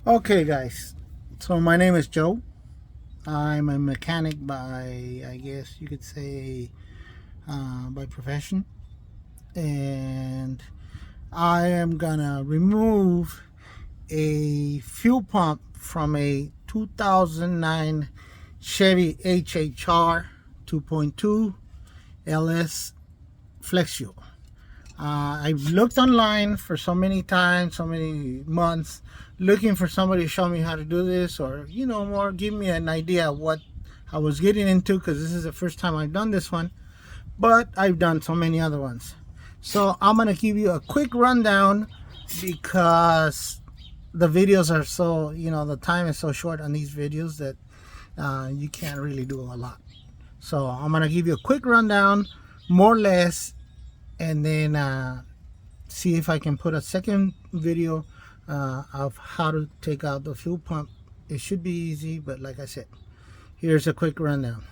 Okay, guys, so my name is Joe. I'm a mechanic by, I guess you could say, by profession, and I am gonna remove a fuel pump from a 2009 Chevy HHR 2.2 LS Flex Fuel. I've looked online for so many times, so many months, looking for somebody to show me how to do this, or more give me an idea of what I was getting into, because this is the first time I've done this one, but I've done so many other ones. So I'm gonna give you a quick rundown, because the videos are so, the time is so short on these videos that you can't really do a lot. So I'm gonna give you a quick rundown, more or less, and then see if I can put a second video of how to take out the fuel pump. It should be easy, but like I said, here's a quick rundown.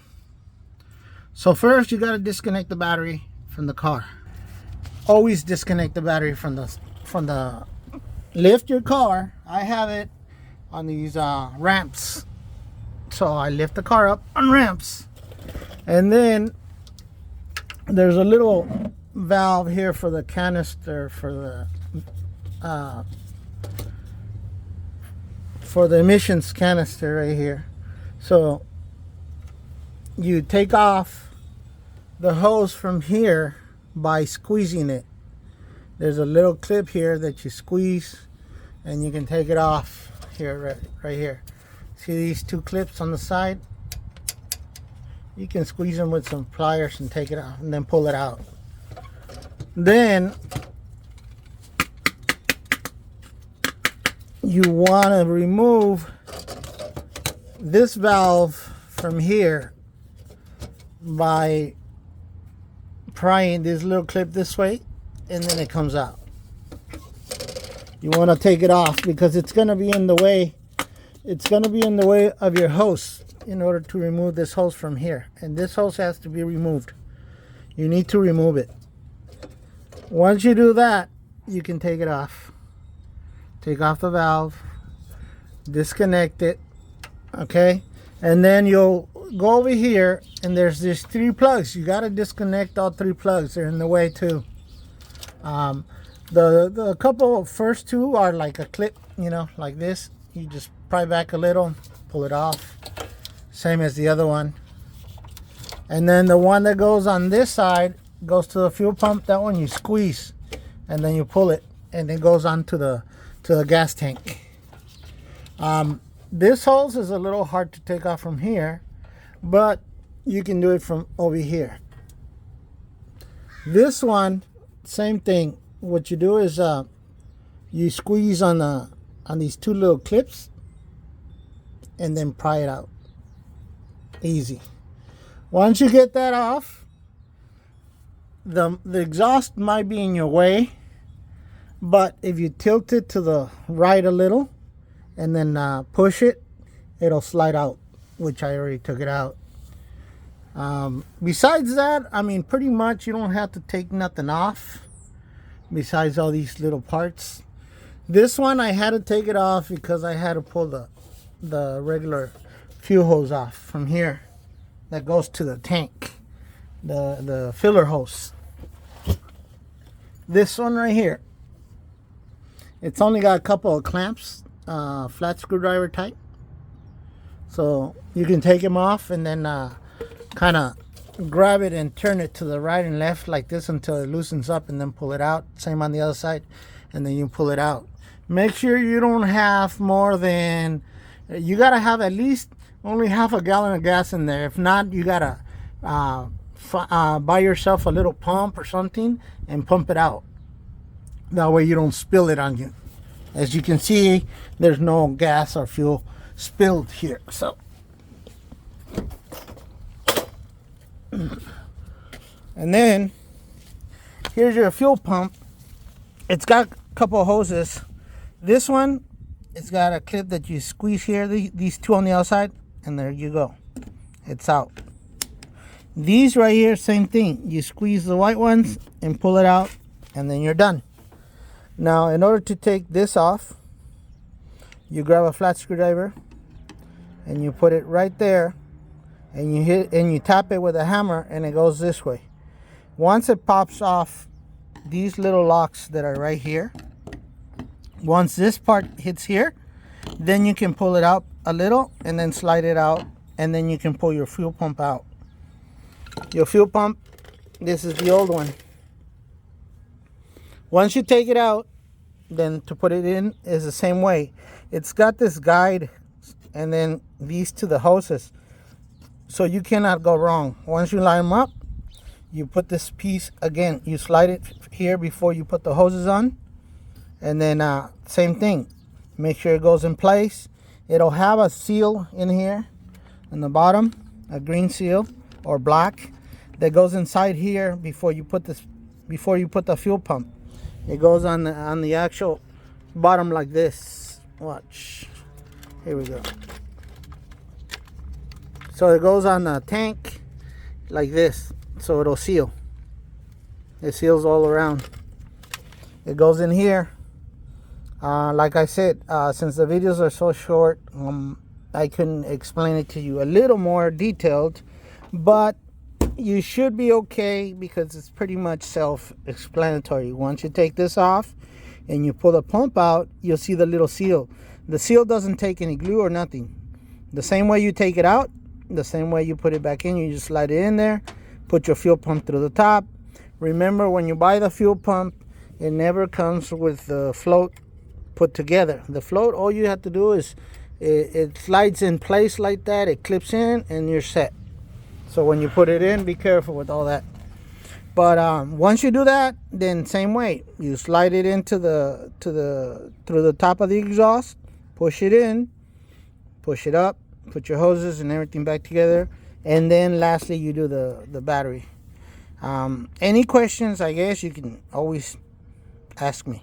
So first, you got to disconnect the battery from the car. Always disconnect the battery from the lift your car. I have it on these ramps, so I lift the car up on ramps, and then there's a little valve here for the canister for the emissions canister right here. So you take off the hose from here by squeezing it. There's a little clip here that you squeeze, and you can take it off here, right here. See these two clips on the side? You can squeeze them with some pliers and take it out, and then pull it out. Then you want to remove this valve from here by prying this little clip this way, and then it comes out. You want to take it off because it's going to be in the way. It's going to be in the way of your hose in order to remove this hose from here. And this hose has to be removed. You need to remove it. Once you do that, you can take it off. Take off the valve, disconnect it, okay? And then you'll go over here, and there's these 3 plugs. You got to disconnect all 3 plugs. They're in the way too. The couple first 2 are like a clip, like this. You just pry back a little, pull it off. Same as the other one. And then the one that goes on this side goes to the fuel pump. That one you squeeze, and then you pull it, and it goes on to the gas tank. This hose is a little hard to take off from here, but you can do it from over here. This one, same thing. What you do is you squeeze on these 2 little clips, and then pry it out. Easy. Once you get that off, the exhaust might be in your way, but if you tilt it to the right a little and then push it, it'll slide out, which I already took it out. Besides that, I mean, pretty much you don't have to take nothing off besides all these little parts. This one I had to take it off because I had to pull the regular fuel hose off from here that goes to the tank, the filler hose. This one right here, it's only got a couple of clamps, flat screwdriver type, so you can take them off and then kind of grab it and turn it to the right and left like this until it loosens up, and then pull it out. Same on the other side, and then you pull it out. Make sure you don't have more than, you gotta have at least only half a gallon of gas in there. If not, you gotta buy yourself a little pump or something and pump it out. That way you don't spill it on you. As you can see, there's no gas or fuel spilled here. So and then here's your fuel pump. It's got a couple of hoses. This one, it's got a clip that you squeeze here, these 2 on the outside, and there you go. It's out. These right here, same thing. You squeeze the white ones and pull it out, and then you're done. Now, in order to take this off, you grab a flat screwdriver and you put it right there, and you hit and you tap it with a hammer, and it goes this way. Once it pops off these little locks that are right here, once this part hits here, then you can pull it out a little and then slide it out, and then you can pull your fuel pump out. Your fuel pump, this is the old one. Once you take it out, then to put it in is the same way. It's got this guide and then these to the hoses, so you cannot go wrong. Once you line them up, you put this piece again, you slide it here before you put the hoses on, and then same thing, make sure it goes in place. It'll have a seal in here in the bottom, a green seal or black, that goes inside here before you put the fuel pump. It goes on the actual bottom like this. Watch, here we go. So it goes on the tank like this, so it'll seal. It seals all around. It goes in here. Like I said, since the videos are so short, I couldn't explain it to you a little more detailed, but you should be okay because it's pretty much self-explanatory. Once you take this off and you pull the pump out, you'll see the little seal. The seal doesn't take any glue or nothing. The same way you take it out, the same way you put it back in. You just slide it in there, put your fuel pump through the top. Remember, when you buy the fuel pump, it never comes with the float put together. The float, all you have to do is it slides in place like that, it clips in, and you're set. So when you put it in, be careful with all that. But once you do that, then same way, you slide it into through the top of the exhaust, push it in, push it up, put your hoses and everything back together, and then lastly you do the battery. Any questions, I guess you can always ask me.